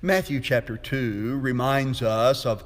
Matthew chapter 2 reminds us of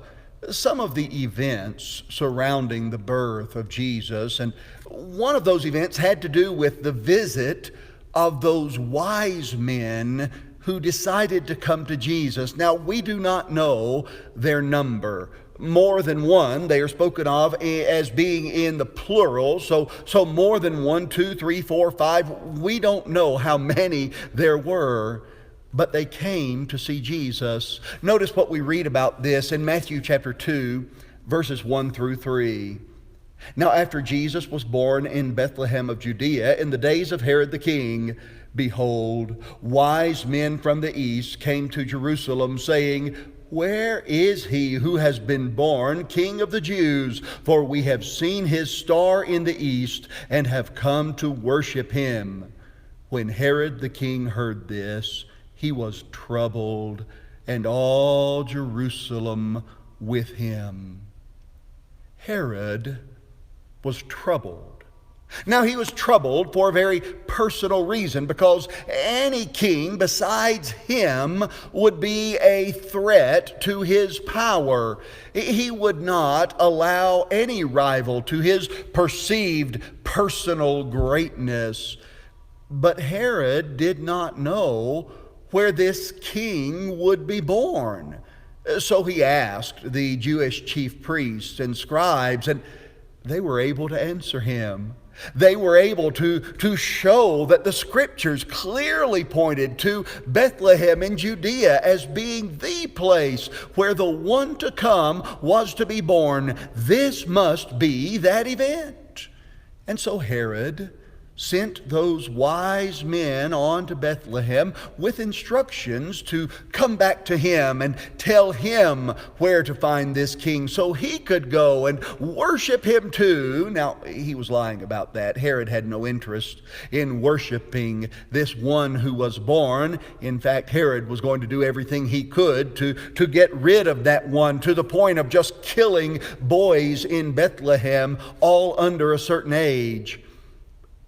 some of the events surrounding the birth of Jesus, and one of those events had to do with the visit of those wise men who decided to come to Jesus. Now, we do not know their number. More than one, they are spoken of as being in the plural, so more than 1, 2, 3, 4, 5. We don't know how many there were, but they came to see Jesus. Notice what we read about this in Matthew chapter 2, verses 1 through 3. Now after Jesus was born in Bethlehem of Judea in the days of Herod the king, behold, wise men from the east came to Jerusalem, saying, Where is he who has been born King of the Jews? For we have seen his star in the east and have come to worship him. When Herod the king heard this, he was troubled, and all Jerusalem with him. Herod was troubled. Now, he was troubled for a very personal reason, because any king besides him would be a threat to his power. He would not allow any rival to his perceived personal greatness. But Herod did not know where this king would be born. So he asked the Jewish chief priests and scribes, and they were able to answer him. They were able to show that the Scriptures clearly pointed to Bethlehem in Judea as being the place where the one to come was to be born. This must be that event. And so Herod sent those wise men on to Bethlehem with instructions to come back to him and tell him where to find this king so he could go and worship him too. Now, he was lying about that. Herod had no interest in worshiping this one who was born. In fact, Herod was going to do everything he could to get rid of that one, to the point of just killing boys in Bethlehem, all under a certain age.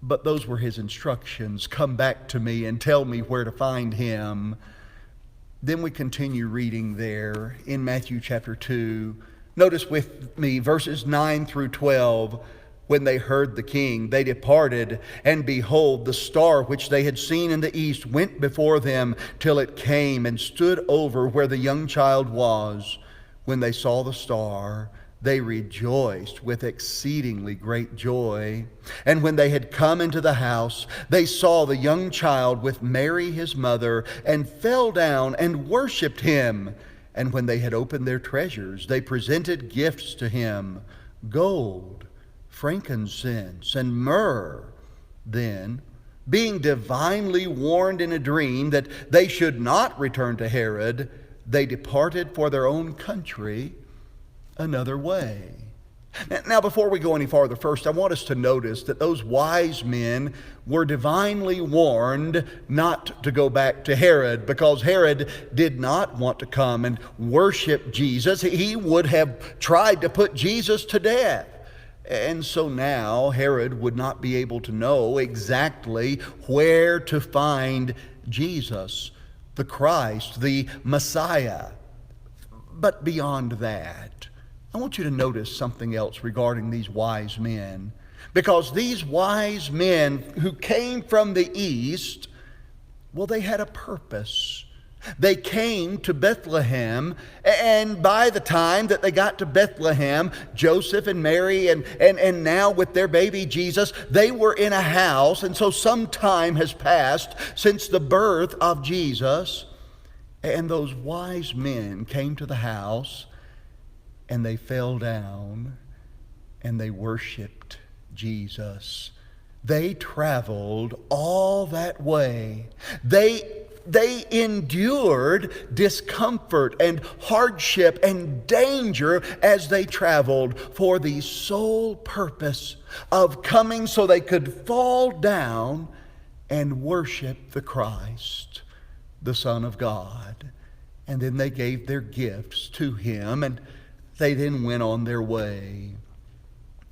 But those were his instructions. Come back to me and tell me where to find him. Then we continue reading there in Matthew chapter 2. Notice with me verses 9 through 12. When they heard the king, they departed, and behold, the star which they had seen in the east went before them till it came and stood over where the young child was. When they saw the star, they rejoiced with exceedingly great joy. And when they had come into the house, they saw the young child with Mary his mother, and fell down and worshipped him. And when they had opened their treasures, they presented gifts to him, gold, frankincense, and myrrh. Then, being divinely warned in a dream that they should not return to Herod, they departed for their own country another way. Now, before we go any farther, first, I want us to notice that those wise men were divinely warned not to go back to Herod, because Herod did not want to come and worship Jesus. He would have tried to put Jesus to death. And so now Herod would not be able to know exactly where to find Jesus, the Christ, the Messiah. But beyond that, I want you to notice something else regarding these wise men. Because these wise men who came from the east, well, they had a purpose. They came to Bethlehem, and by the time that they got to Bethlehem, Joseph and Mary and now with their baby Jesus, they were in a house, and so some time has passed since the birth of Jesus. And those wise men came to the house, and they fell down and they worshiped Jesus. They traveled all that way. They endured discomfort and hardship and danger as they traveled for the sole purpose of coming so they could fall down and worship the Christ, the Son of God. And then they gave their gifts to him, and they then went on their way.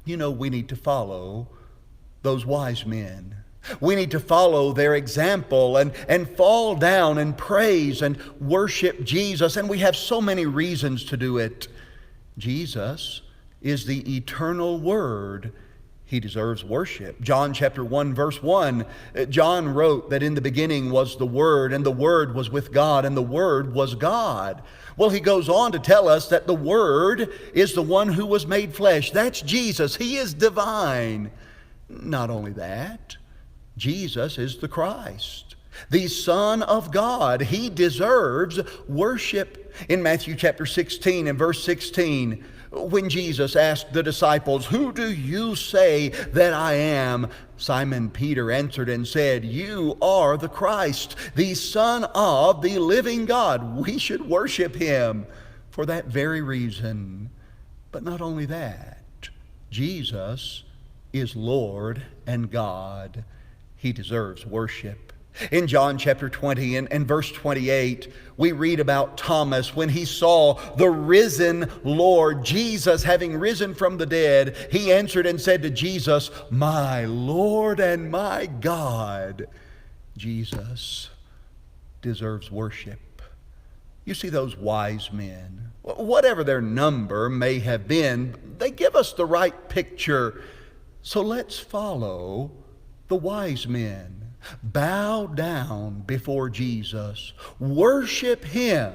You know, we need to follow those wise men. We need to follow their example and fall down and praise and worship Jesus. And we have so many reasons to do it. Jesus is the eternal Word. He deserves worship. John chapter 1, verse 1, John wrote that in the beginning was the Word, and the Word was with God, and the Word was God. Well, he goes on to tell us that the Word is the one who was made flesh. That's Jesus. He is divine. Not only that, Jesus is the Christ, the Son of God. He deserves worship. In Matthew chapter 16 and verse 16, when Jesus asked the disciples, "Who do you say that I am?" Simon Peter answered and said, "You are the Christ, the Son of the living God." We should worship Him for that very reason. But not only that, Jesus is Lord and God. He deserves worship. In John chapter 20 and verse 28, we read about Thomas when he saw the risen Lord, Jesus having risen from the dead. He answered and said to Jesus, "My Lord and my God." Jesus deserves worship. You see, those wise men, whatever their number may have been, they give us the right picture. So let's follow the wise men. Bow down before Jesus. Worship Him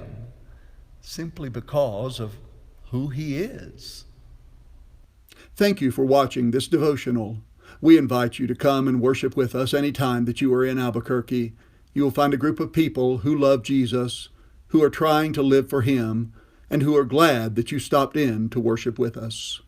simply because of who He is. Thank you for watching this devotional. We invite you to come and worship with us anytime that you are in Albuquerque. You will find a group of people who love Jesus, who are trying to live for Him, and who are glad that you stopped in to worship with us.